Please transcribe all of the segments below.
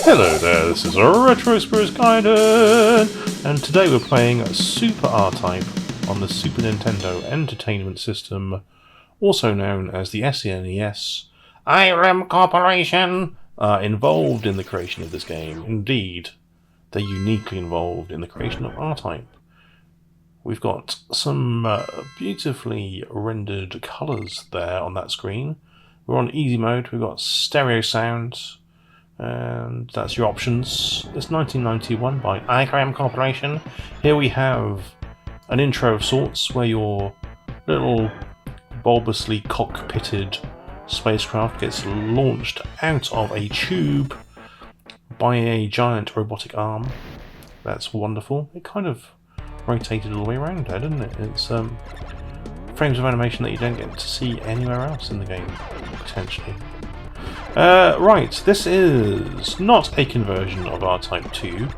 Hello there, this is Retro Spirits Gaiden, and today we're playing Super R-Type on the Super Nintendo Entertainment System, also known as the SNES. iREM Corporation are involved in the creation of this game. Indeed, they're uniquely involved in the creation of R-Type. We've got some beautifully rendered colours there on that screen. We're on easy mode, we've got stereo sound, and that's your options. It's 1991 by iREM Corporation. Here we have an intro of sorts where your little bulbously cockpitted spacecraft gets launched out of a tube by a giant robotic arm. That's wonderful. It kind of rotated all the way around there, didn't it? It's frames of animation that you don't get to see anywhere else in the game, potentially. Right, this is not a conversion of R-Type 2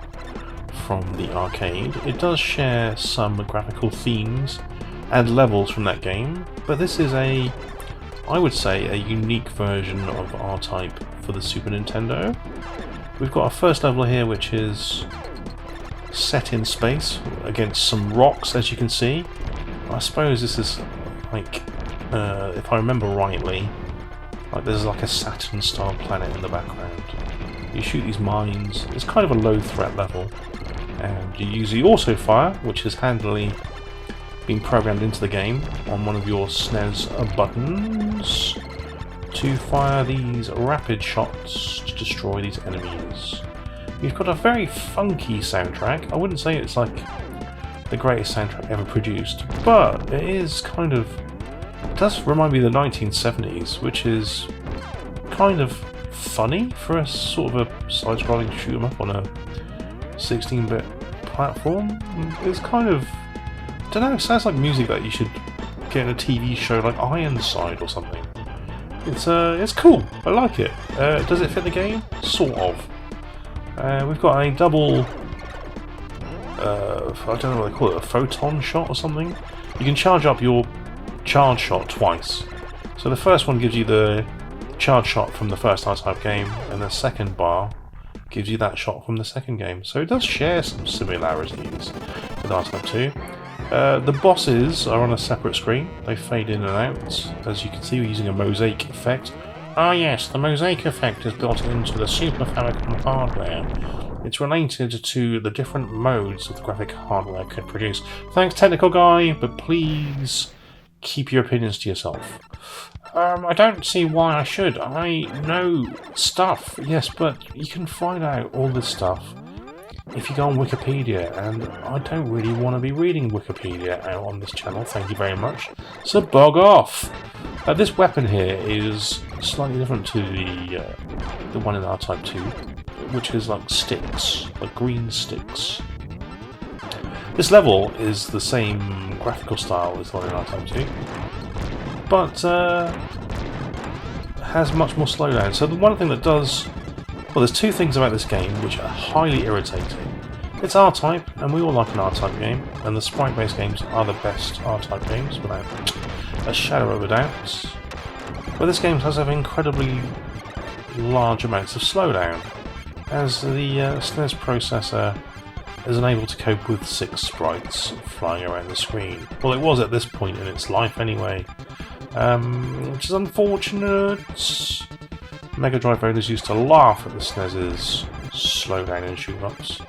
from the arcade. It does share some graphical themes and levels from that game, but this is I would say, a unique version of R-Type for the Super Nintendo. We've got our first level here, which is set in space against some rocks, as you can see. I suppose this is like, if I remember rightly, like there's like a Saturn-style planet in the background. You shoot these mines. It's kind of a low threat level, and you use the auto fire, which has handily been programmed into the game on one of your SNES buttons to fire these rapid shots to destroy these enemies. You've got a very funky soundtrack. I wouldn't say it's like the greatest soundtrack ever produced, but it is kind of, it does remind me of the 1970s, which is kind of funny for a sort of a side-scrolling shoot 'em up on a 16-bit platform. It's kind of, I don't know, it sounds like music that you should get in a TV show like Ironside or something. It's cool. I like it. Does it fit the game? Sort of. We've got a double, I don't know what they call it, a photon shot or something. You can charge up your charge shot twice. So the first one gives you the charge shot from the first R-Type game, and the second bar gives you that shot from the second game. So it does share some similarities with R-Type 2. The bosses are on a separate screen. They fade in and out. As you can see, we're using a mosaic effect. Ah yes, the mosaic effect is built into the Super Famicom hardware. It's related to the different modes that the graphic hardware can produce. Thanks, technical guy, but please keep your opinions to yourself. I don't see why I should. I know stuff, yes, but you can find out all this stuff if you go on Wikipedia, and I don't really want to be reading Wikipedia out on this channel, thank you very much. So bog off! This weapon here is slightly different to the one in R-Type 2, which is like sticks, like green sticks. This level is the same graphical style as the one in R-Type 2, but has much more slowdown. So the one thing that does, well, there's two things about this game which are highly irritating. It's R-Type, and we all like an R-Type game, and the sprite-based games are the best R-Type games, without a shadow of a doubt. But this game does have incredibly large amounts of slowdown, as the SNES processor is unable to cope with 6 sprites flying around the screen. Well, it was at this point in its life anyway, which is unfortunate. Mega Drive owners used to laugh at the SNES's slowdown and shoot-ups.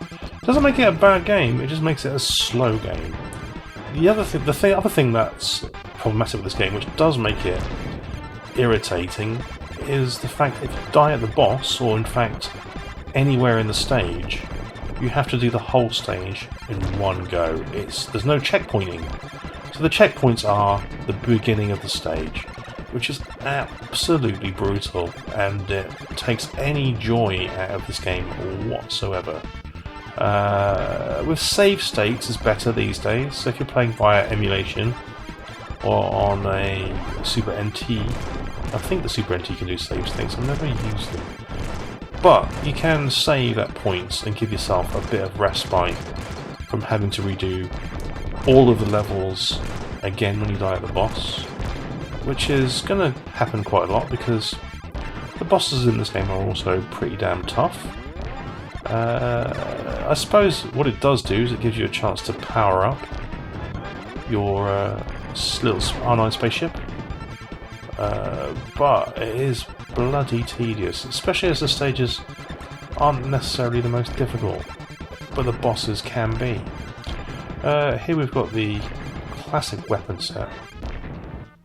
Doesn't make it a bad game, it just makes it a slow game. The other thing that's problematic with this game, which does make it irritating, is the fact that if you die at the boss, or in fact anywhere in the stage, you have to do the whole stage in one go. There's no checkpointing. So the checkpoints are the beginning of the stage, which is absolutely brutal, and it takes any joy out of this game whatsoever. With save states is better these days, so if you're playing via emulation or on a Super NT, I think the Super NT can do save states, I've never used them. But you can save at points and give yourself a bit of respite from having to redo all of the levels again when you die at the boss, which is going to happen quite a lot because the bosses in this game are also pretty damn tough. I suppose what it does do is it gives you a chance to power up your little R9 spaceship, but it is bloody tedious, especially as the stages aren't necessarily the most difficult, but the bosses can be. Here we've got the classic weapon set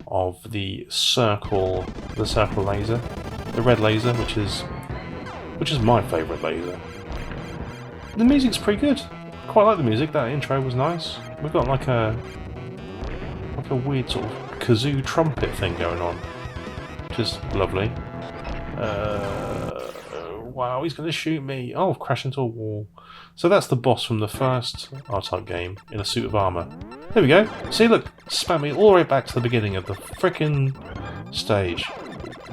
of the circle laser, the red laser, which is my favourite laser. The music's pretty good. Quite like the music. That intro was nice. We've got like a weird sort of kazoo trumpet thing going on, which is lovely. Wow, he's going to shoot me. Oh, I've crashed into a wall. So that's the boss from the first R-Type game in a suit of armour. There we go. See, look, spat me all the way back to the beginning of the frickin' stage.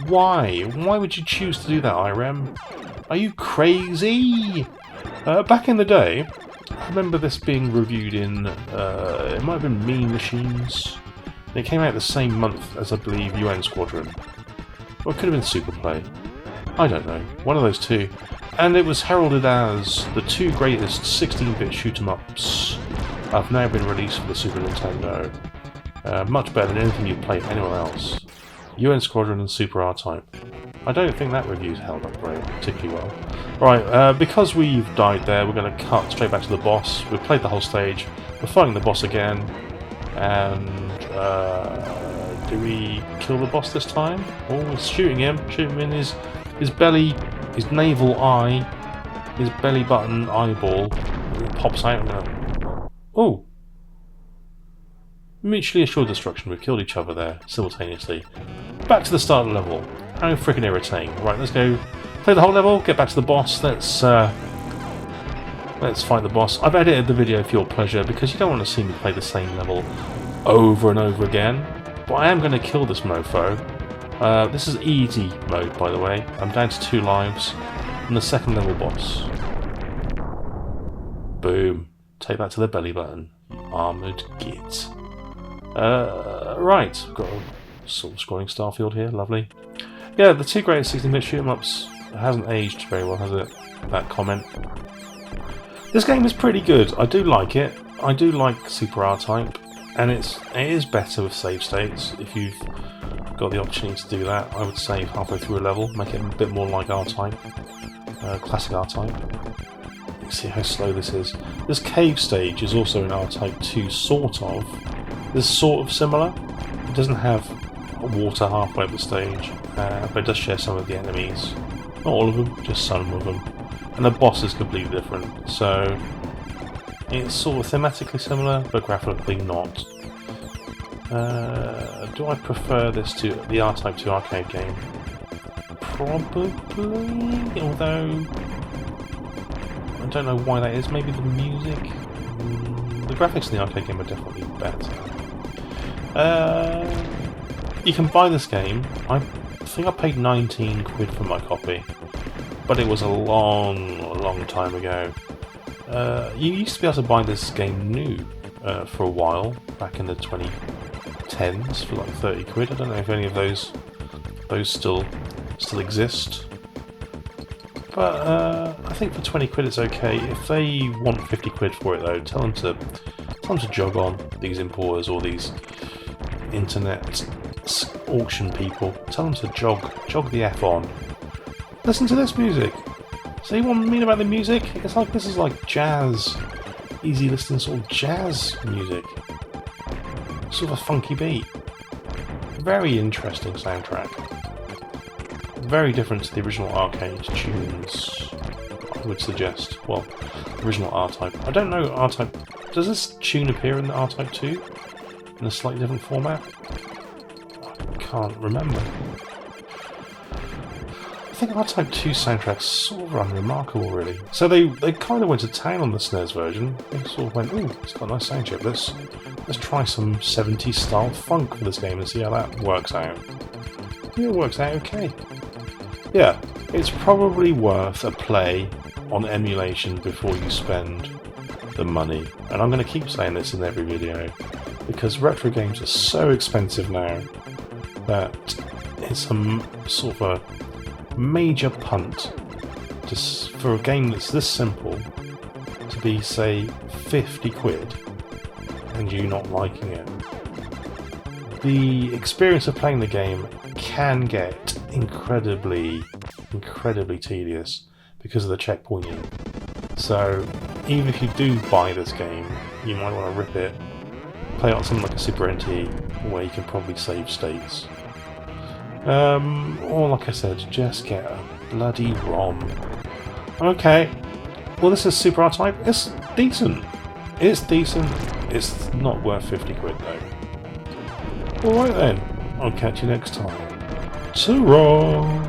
Why? Why would you choose to do that, iREM? Are you crazy? Back in the day, I remember this being reviewed in, it might have been Mean Machines. It came out the same month as, I believe, UN Squadron. Or it could have been Superplay. I don't know. One of those two. And it was heralded as the two greatest 16-bit shoot-em-ups have now been released for the Super Nintendo. Much better than anything you'd play anywhere else. UN Squadron and Super R-Type. I don't think that review's held up particularly well. Right, because we've died there, we're going to cut straight back to the boss. We've played the whole stage. We're fighting the boss again. And do we kill the boss this time? Oh, we're shooting him in his belly, his navel eye, his belly button eyeball. It pops out now. Oh! Mutually assured destruction. We've killed each other there simultaneously. Back to the start of the level. How freaking irritating. Right, let's go play the whole level, get back to the boss. Let's fight the boss. I've edited the video for your pleasure because you don't want to see me play the same level over and over again. But I am going to kill this mofo. This is easy mode, by the way. I'm down to 2 lives. And the second level boss. Boom. Take that to the belly button. Armoured Git. Right. We've got a sort of scrolling Starfield here. Lovely. Yeah, the two greatest 16-bit shoot-em-ups hasn't aged very well, has it? That comment. This game is pretty good. I do like it. I do like Super R-Type. And it is better with save states. If you've got the opportunity to do that, I would save halfway through a level, make it a bit more like R-Type, classic R-Type. You can see how slow this is. This cave stage is also in R-Type 2, sort of. It's sort of similar. It doesn't have water halfway up the stage, but it does share some of the enemies. Not all of them, just some of them. And the boss is completely different, so it's sort of thematically similar, but graphically not. Do I prefer this to the R-Type 2 arcade game? Probably, although I don't know why that is. Maybe the music? The graphics in the arcade game are definitely better. You can buy this game. I think I paid 19 quid for my copy, but it was a long time ago. You used to be able to buy this game new for a while, back in the 2010s for like 30 quid. I don't know if any of those still exist. But I think for 20 quid it's okay. If they want 50 quid for it though, tell them to jog on, these importers or these internet auction people. Tell them to jog the F on. Listen to this music. See what I mean about the music? It's like, this is like jazz, easy listening sort of jazz music. Sort of a funky beat. Very interesting soundtrack. Very different to the original arcade tunes, I would suggest. Well, original R-Type. I don't know R-Type. Does this tune appear in the R-Type 2? In a slightly different format? I can't remember. I think R-Type 2 soundtrack's sort of unremarkable, really. So they kind of went to town on the SNES version. They sort of went, ooh, it's got a nice sound chip. Let's try some 70s style funk for this game and see how that works out. Yeah, it works out okay. Yeah, it's probably worth a play on emulation before you spend the money. And I'm going to keep saying this in every video, because retro games are so expensive now that it's a sort of a major punt for a game that's this simple to be, say, 50 quid and you not liking it. The experience of playing the game can get incredibly tedious because of the checkpointing. So even if you do buy this game, you might want to rip it, play it on something like a Super NT where you can probably save states. Or like I said, just get a bloody ROM. Okay, well this is Super R-Type. It's decent. It's decent. It's not worth 50 quid though. Alright then, I'll catch you next time. Ta-ra!